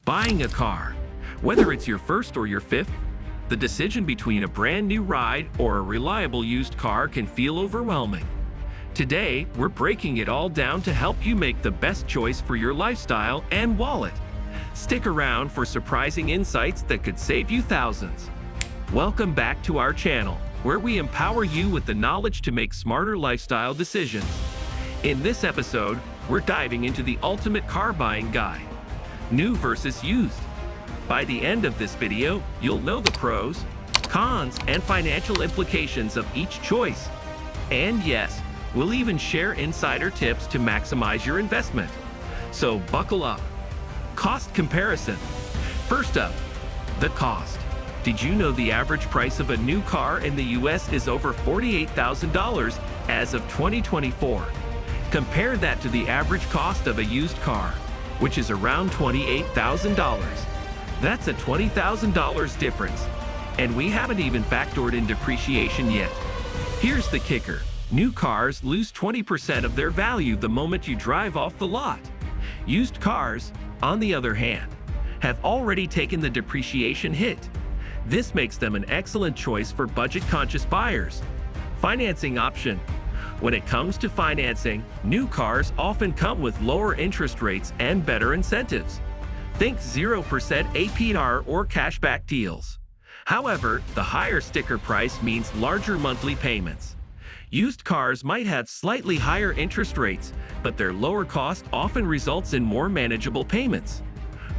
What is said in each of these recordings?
Buying a car, whether it's your first or your fifth, the decision between a brand new ride or a reliable used car can feel overwhelming. Today, we're breaking it all down to help you make the best choice for your lifestyle and wallet. Stick around for surprising insights that could save you thousands. Welcome back to our channel, where we empower you with the knowledge to make smarter lifestyle decisions. In this episode, we're diving into the ultimate car buying guide: new versus used. By the end of this video, you'll know the pros, cons, and financial implications of each choice. And yes, we'll even share insider tips to maximize your investment. So buckle up. Cost comparison. First up, the cost. Did you know the average price of a new car in the US is over $48,000 as of 2024? Compare that to the average cost of a used car, which is around $28,000. That's a $20,000 difference. And we haven't even factored in depreciation yet. Here's the kicker. New cars lose 20% of their value the moment you drive off the lot. Used cars, on the other hand, have already taken the depreciation hit. This makes them an excellent choice for budget-conscious buyers. Financing option. When it comes to financing, new cars often come with lower interest rates and better incentives. Think 0% APR or cashback deals. However, the higher sticker price means larger monthly payments. Used cars might have slightly higher interest rates, but their lower cost often results in more manageable payments.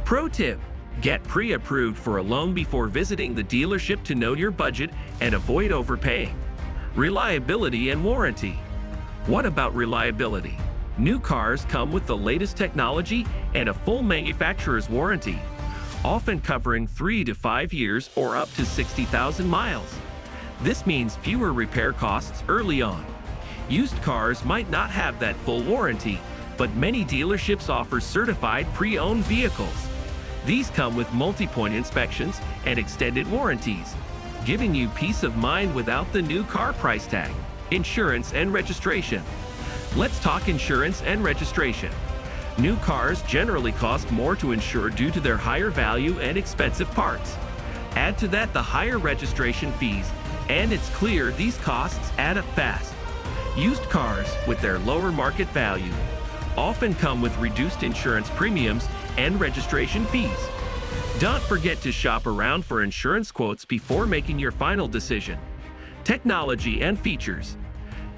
Pro tip: get pre-approved for a loan before visiting the dealership to know your budget and avoid overpaying. Reliability and warranty. What about reliability? New cars come with the latest technology and a full manufacturer's warranty, often covering 3 to 5 years or up to 60,000 miles. This means fewer repair costs early on. Used cars might not have that full warranty, but many dealerships offer certified pre-owned vehicles. These come with multi-point inspections and extended warranties, giving you peace of mind without the new car price tag. Insurance and registration. Let's talk insurance and registration. New cars generally cost more to insure due to their higher value and expensive parts. Add to that the higher registration fees, and it's clear these costs add up fast. Used cars, with their lower market value, often come with reduced insurance premiums and registration fees. Don't forget to shop around for insurance quotes before making your final decision. Technology and features.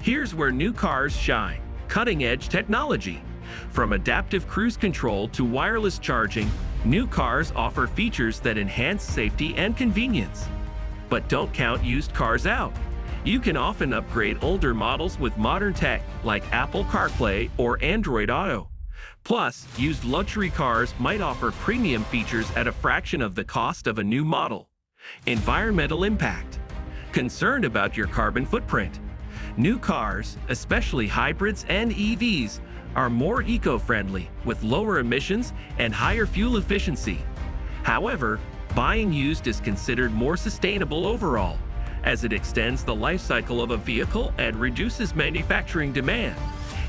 Here's where new cars shine. Cutting-edge technology. From adaptive cruise control to wireless charging, new cars offer features that enhance safety and convenience. But don't count used cars out. You can often upgrade older models with modern tech like Apple CarPlay or Android Auto. Plus, used luxury cars might offer premium features at a fraction of the cost of a new model. Environmental impact. Concerned about your carbon footprint? New cars, especially hybrids and EVs, are more eco-friendly with lower emissions and higher fuel efficiency. However, buying used is considered more sustainable overall, as it extends the life cycle of a vehicle and reduces manufacturing demand.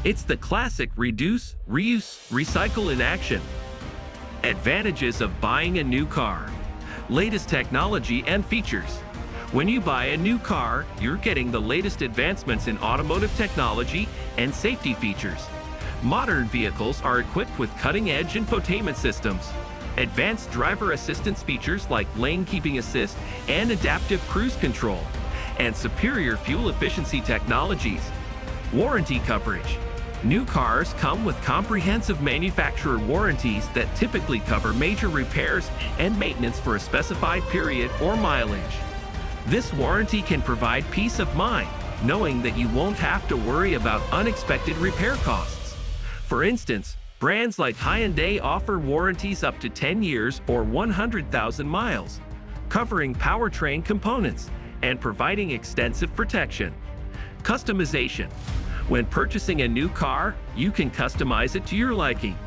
It's the classic reduce, reuse, recycle in action. Advantages of buying a new car. Latest technology and features. When you buy a new car, you're getting the latest advancements in automotive technology and safety features. Modern vehicles are equipped with cutting-edge infotainment systems, advanced driver assistance features like lane keeping assist and adaptive cruise control, and superior fuel efficiency technologies. Warranty coverage. New cars come with comprehensive manufacturer warranties that typically cover major repairs and maintenance for a specified period or mileage. This warranty can provide peace of mind, knowing that you won't have to worry about unexpected repair costs. For instance, brands like Hyundai offer warranties up to 10 years or 100,000 miles, covering powertrain components and providing extensive protection. Customization. When purchasing a new car, you can customize it to your liking.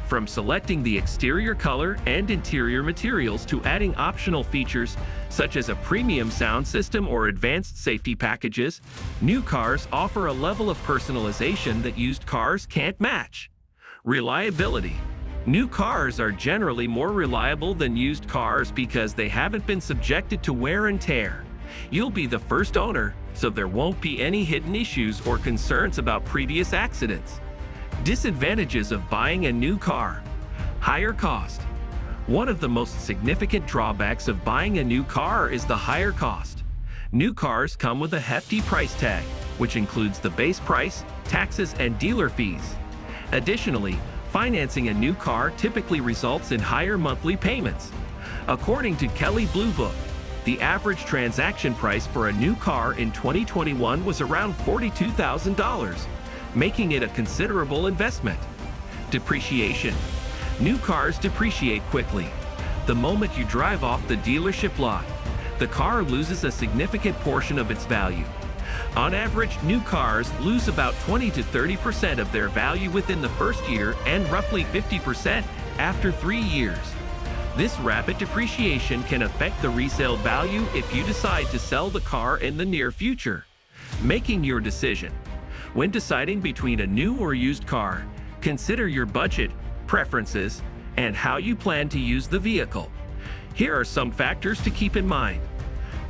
From selecting the exterior color and interior materials to adding optional features such as a premium sound system or advanced safety packages, new cars offer a level of personalization that used cars can't match. Reliability. New cars are generally more reliable than used cars because they haven't been subjected to wear and tear. You'll be the first owner, so there won't be any hidden issues or concerns about previous accidents. Disadvantages of buying a new car. Higher cost. One of the most significant drawbacks of buying a new car is the higher cost. New cars come with a hefty price tag, which includes the base price, taxes, and dealer fees. Additionally, financing a new car typically results in higher monthly payments. According to Kelley Blue Book, the average transaction price for a new car in 2021 was around $42,000, making it a considerable investment. Depreciation. New cars depreciate quickly. The moment you drive off the dealership lot, the car loses a significant portion of its value. On average, new cars lose about 20 to 30% of their value within the first year and roughly 50% after 3 years. This rapid depreciation can affect the resale value if you decide to sell the car in the near future. Making your decision. When deciding between a new or used car, consider your budget, preferences, and how you plan to use the vehicle. Here are some factors to keep in mind.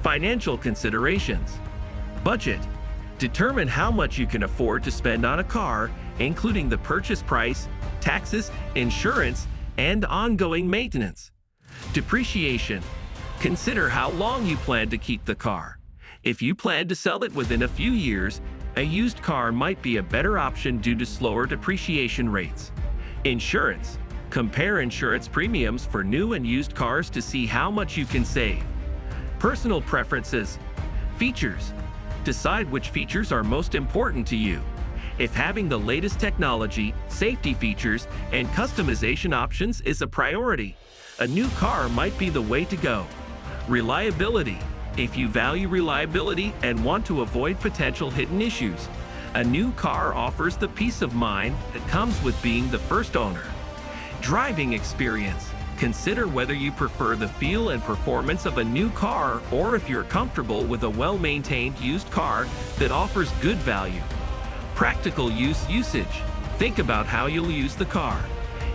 Financial considerations. Budget. Determine how much you can afford to spend on a car, including the purchase price, taxes, insurance, and ongoing maintenance. Depreciation. Consider how long you plan to keep the car. If you plan to sell it within a few years, a used car might be a better option due to slower depreciation rates. Insurance. Compare insurance premiums for new and used cars to see how much you can save. Personal preferences. Features. Decide which features are most important to you. If having the latest technology, safety features, and customization options is a priority, a new car might be the way to go. Reliability. If you value reliability and want to avoid potential hidden issues, a new car offers the peace of mind that comes with being the first owner. Driving experience. Consider whether you prefer the feel and performance of a new car or if you're comfortable with a well-maintained used car that offers good value. Practical usage. Think about how you'll use the car.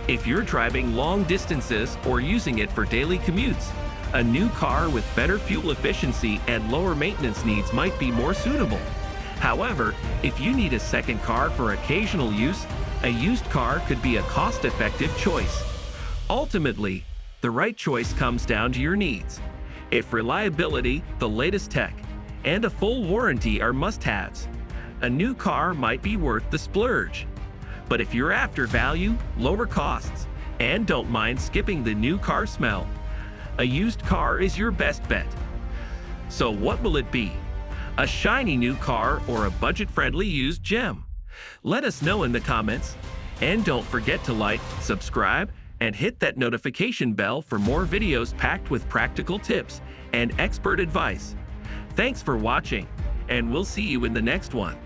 If you're driving long distances or using it for daily commutes, a new car with better fuel efficiency and lower maintenance needs might be more suitable. However, if you need a second car for occasional use, a used car could be a cost-effective choice. Ultimately, the right choice comes down to your needs. If reliability, the latest tech, and a full warranty are must-haves, a new car might be worth the splurge. But if you're after value, lower costs, and don't mind skipping the new car smell, a used car is your best bet. So what will it be? A shiny new car or a budget-friendly used gem? Let us know in the comments. And don't forget to like, subscribe, and hit that notification bell for more videos packed with practical tips and expert advice. Thanks for watching, and we'll see you in the next one.